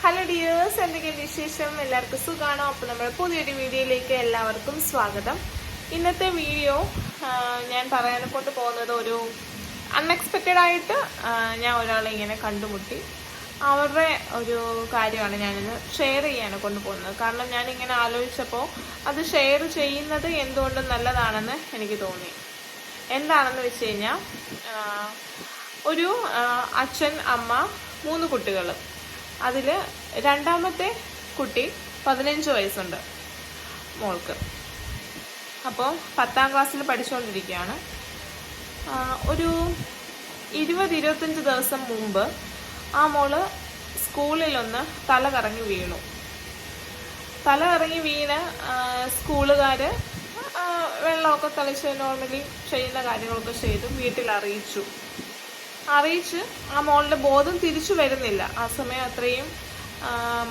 Hello dears, എന്തൊക്കെയാണ് വിശേഷം? എല്ലാവർക്കും സുഖമാണോ? അപ്പോൾ നമ്മുടെ പുതിയൊരു വീഡിയോയിലേക്ക് എല്ലാവർക്കും സ്വാഗതം. ഇന്നത്തെ വീഡിയോ ഞാൻ പറയാനെ കൊണ്ട് പോകുന്നത് ഒരു അൺഎക്സ്പെക്റ്റഡ് ആയിട്ട് ഞാൻ ഒരാളെ ഇങ്ങനെ കണ്ടുമുട്ടി. അവരുടെ ഒരു കാര്യമാണ് ഞാനിത് ഷെയർ ചെയ്യാനെ കൊണ്ട് പോകുന്നത്. കാരണം ഞാനിങ്ങനെ ആലോചിച്ചപ്പോൾ അത് ഷെയർ ചെയ്യുന്നത് എന്തുകൊണ്ടും നല്ലതാണെന്ന് എനിക്ക് തോന്നി. എന്താണെന്ന് വെച്ച് കഴിഞ്ഞാൽ, ഒരു അച്ഛൻ, അമ്മ, 3 കുട്ടികൾ. അതിൽ രണ്ടാമത്തെ കുട്ടി 15 വയസ്സുണ്ട് മോൾക്ക്. അപ്പോൾ 10ാം ക്ലാസ്സിൽ പഠിച്ചുകൊണ്ടിരിക്കുകയാണ്. ഒരു 20-25 ദിവസം മുമ്പ് ആ മോള് സ്കൂളിലൊന്ന് തലകറങ്ങി വീണു. തലകറങ്ങി വീണ് സ്കൂളുകാർ വെള്ളമൊക്കെ തളിച്ച് നോർമലി ചെയ്യുന്ന കാര്യങ്ങളൊക്കെ ചെയ്തു വീട്ടിൽ അറിയിച്ച് ആ മോളുടെ ബോധം തിരിച്ചു വരുന്നില്ല. ആ സമയം അത്രയും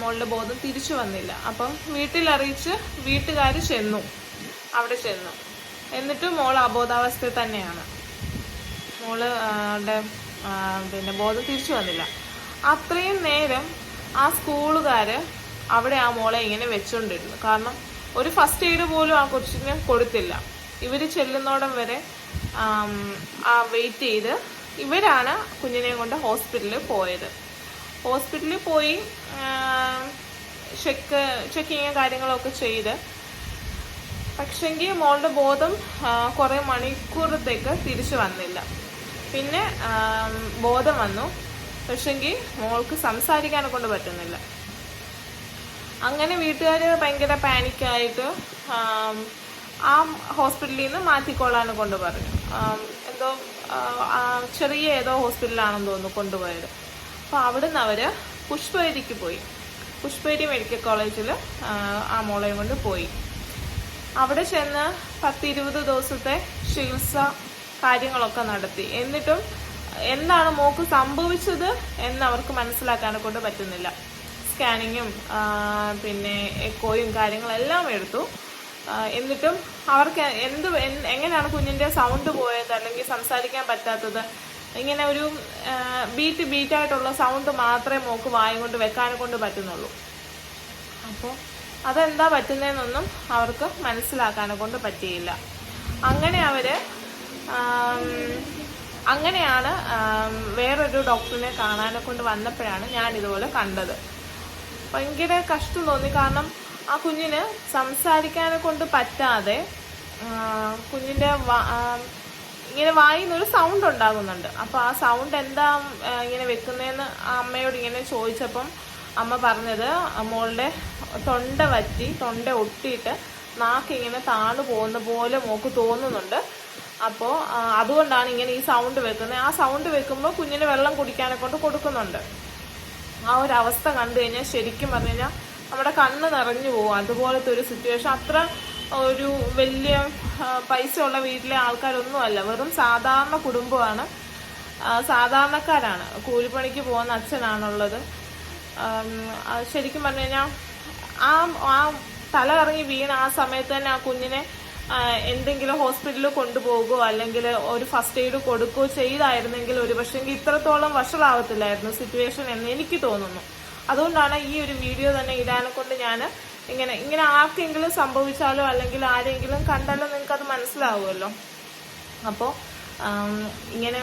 മോളുടെ ബോധം തിരിച്ചു വന്നില്ല. അപ്പം വീട്ടിൽ അറിയിച്ച് വീട്ടുകാർ അവിടെ ചെന്നു. എന്നിട്ട് മോൾ അബോധാവസ്ഥയിൽ തന്നെയാണ്. പിന്നെ ബോധം തിരിച്ചു വന്നില്ല. അത്രയും നേരം ആ സ്കൂളുകാർ അവിടെ ആ മോളെ ഇങ്ങനെ വെച്ചുകൊണ്ടിരുന്നു. കാരണം ഒരു ഫസ്റ്റ് എയ്ഡ് പോലും ആ കൊച്ചിന് കൊടുത്തില്ല. ഇവർ ചെല്ലുന്നോടം വരെ വെയിറ്റ് ചെയ്ത് ഇവരാണ് കുഞ്ഞിനെ കൊണ്ട് ഹോസ്പിറ്റലിൽ പോയത്. ഹോസ്പിറ്റലിൽ പോയി ചെക്കിങ് കാര്യങ്ങളൊക്കെ ചെയ്ത്, പക്ഷെങ്കിൽ മോളുടെ ബോധം കുറേ മണിക്കൂറത്തേക്ക് തിരിച്ചു വന്നില്ല. പിന്നെ ബോധം വന്നു, പക്ഷെങ്കിൽ മോൾക്ക് സംസാരിക്കാനെ കൊണ്ട് പറ്റുന്നില്ല. അങ്ങനെ വീട്ടുകാർ ഭയങ്കര പാനിക്കായിട്ട് ആ ഹോസ്പിറ്റലിൽ നിന്ന് മാറ്റിക്കൊള്ളാനും കൊണ്ട് പറഞ്ഞു. എന്തോ ചെറിയ ഏതോ ഹോസ്പിറ്റലാണെന്ന് തോന്നുന്നു കൊണ്ടുപോയത്. അപ്പോൾ അവിടുന്ന് അവർ പുഷ്പഗിരിക്ക് പോയി. പുഷ്പഗിരി മെഡിക്കൽ കോളേജിൽ ആ മോളെയും കൊണ്ട് പോയി. അവിടെ ചെന്ന് 10-20 ദിവസത്തെ ചികിത്സ കാര്യങ്ങളൊക്കെ നടത്തി. എന്നിട്ടും എന്താണ് മോൾക്ക് സംഭവിച്ചത് എന്ന് അവർക്ക് മനസ്സിലാക്കാനെ കൊണ്ട് പറ്റുന്നില്ല. സ്കാനിങ്ങും പിന്നെ എക്കോയും കാര്യങ്ങളെല്ലാം എടുത്തു. എന്നിട്ടും അവർക്ക് എങ്ങനെയാണ് കുഞ്ഞിൻ്റെ സൗണ്ട് പോയത്, അല്ലെങ്കിൽ സംസാരിക്കാൻ പറ്റാത്തത്, ഇങ്ങനെ ഒരു ബീറ്റായിട്ടുള്ള സൗണ്ട് മാത്രമേ മോക്ക് വായും കൊണ്ട് വെക്കാനെ കൊണ്ട് പറ്റുന്നുള്ളൂ. അപ്പോൾ അതെന്താ പറ്റുന്നതെന്നൊന്നും അവർക്ക് മനസ്സിലാക്കാനെ കൊണ്ട് പറ്റിയില്ല. അങ്ങനെയാണ് വേറൊരു ഡോക്ടറിനെ കാണാനെ കൊണ്ട് വന്നപ്പോഴാണ് ഞാൻ ഇതുപോലെ കണ്ടത്. ഭയങ്കര കഷ്ടം തോന്നി. കാരണം ആ കുഞ്ഞിന് സംസാരിക്കാനെ കൊണ്ട് പറ്റാതെ കുഞ്ഞിൻ്റെ ഇങ്ങനെ വായിൽ നിന്നൊരു സൗണ്ട് ഉണ്ടാകുന്നുണ്ട്. അപ്പോൾ ആ സൗണ്ട് എന്താ ഇങ്ങനെ വെക്കുന്നതെന്ന് ആ അമ്മയോട് ഇങ്ങനെ ചോദിച്ചപ്പം അമ്മ പറഞ്ഞത്, മോളുടെ തൊണ്ട വറ്റി, തൊണ്ട ഒട്ടിയിട്ട് നാക്കിങ്ങനെ താണു പോകുന്ന പോലെ മോക്ക് തോന്നുന്നുണ്ട്. അപ്പോൾ അതുകൊണ്ടാണ് ഇങ്ങനെ ഈ സൗണ്ട് വെക്കുന്നത്. ആ സൗണ്ട് വെക്കുമ്പോൾ കുഞ്ഞിന് വെള്ളം കുടിക്കാനെ കൊണ്ട് കൊടുക്കുന്നുണ്ട്. ആ ഒരു അവസ്ഥ കണ്ടു കഴിഞ്ഞാൽ ശരിക്കും പറഞ്ഞു കഴിഞ്ഞാൽ നമ്മുടെ കണ്ണ് നിറഞ്ഞു പോകും. അതുപോലത്തെ ഒരു സിറ്റുവേഷൻ. അത്ര ഒരു വലിയ പൈസ ഉള്ള വീട്ടിലെ ആൾക്കാരൊന്നുമല്ല, വെറും സാധാരണ കുടുംബമാണ്, സാധാരണക്കാരാണ്. കൂലിപ്പണിക്ക് പോകുന്ന അച്ഛനാണുള്ളത്. ശരിക്കും പറഞ്ഞു കഴിഞ്ഞാൽ ആ തല ഇറങ്ങി വീണ ആ സമയത്ത് തന്നെ ആ കുഞ്ഞിനെ എന്തെങ്കിലും ഹോസ്പിറ്റലിൽ കൊണ്ടുപോകുകയോ അല്ലെങ്കിൽ ഒരു ഫസ്റ്റ് എയ്ഡ് കൊടുക്കുകയോ ചെയ്തായിരുന്നെങ്കിൽ ഒരു പക്ഷെങ്കിൽ ഇത്രത്തോളം വഷളാവത്തില്ലായിരുന്നു സിറ്റുവേഷൻ എന്ന് എനിക്ക് തോന്നുന്നു. അതുകൊണ്ടാണ് ഈ ഒരു വീഡിയോ തന്നെ ഇടാനെ കൊണ്ട് ഞാൻ ഇങ്ങനെ ആർക്കെങ്കിലും സംഭവിച്ചാലോ അല്ലെങ്കിൽ ആരെങ്കിലും കണ്ടാലോ നിങ്ങൾക്കത് മനസ്സിലാവുമല്ലോ. അപ്പോൾ ഇങ്ങനെ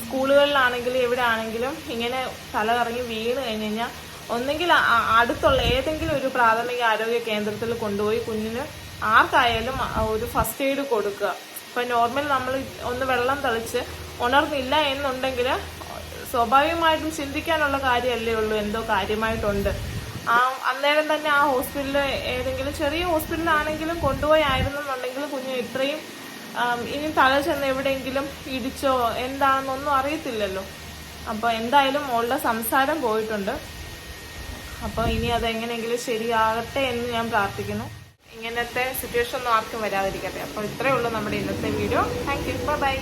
സ്കൂളുകളിലാണെങ്കിലും എവിടെ ആണെങ്കിലും ഇങ്ങനെ തലകറങ്ങി വീണ് കഴിഞ്ഞ് കഴിഞ്ഞാൽ ഒന്നെങ്കിൽ അടുത്തുള്ള ഏതെങ്കിലും ഒരു പ്രാഥമിക ആരോഗ്യ കേന്ദ്രത്തിൽ കൊണ്ടുപോയി കുഞ്ഞിന് ആർക്കായാലും ഒരു ഫസ്റ്റ് എയ്ഡ് കൊടുക്കുക. ഇപ്പം നോർമൽ നമ്മൾ ഒന്ന് വെള്ളം തളിച്ച് ഉണർന്നില്ല എന്നുണ്ടെങ്കിൽ സ്വാഭാവികമായിട്ടും ചിന്തിക്കാനുള്ള കാര്യമല്ലേ ഉള്ളൂ, എന്തോ കാര്യമായിട്ടുണ്ട്. അന്നേരം തന്നെ ആ ഹോസ്പിറ്റലിൽ ഏതെങ്കിലും ചെറിയ ഹോസ്പിറ്റലാണെങ്കിലും കൊണ്ടുപോയി ആയിരുന്നെന്നുണ്ടെങ്കിൽ കുഞ്ഞ് ഇത്രയും ഇനി തല ചെന്ന് എവിടെയെങ്കിലും ഇടിച്ചോ എന്താണെന്നൊന്നും അറിയത്തില്ലല്ലോ. അപ്പോൾ എന്തായാലും മോളുടെ സംസാരം പോയിട്ടുണ്ട്. അപ്പോൾ ഇനി അതെങ്ങനെയെങ്കിലും ശരിയാകട്ടെ എന്ന് ഞാൻ പ്രാർത്ഥിക്കുന്നു. ഇങ്ങനത്തെ സിറ്റുവേഷൻ ഒന്നും ആർക്കും വരാതിരിക്കട്ടെ. അപ്പോൾ ഇത്രയേ ഉള്ളൂ നമ്മുടെ ഇന്നത്തെ വീഡിയോ. Thank you. ബൈ.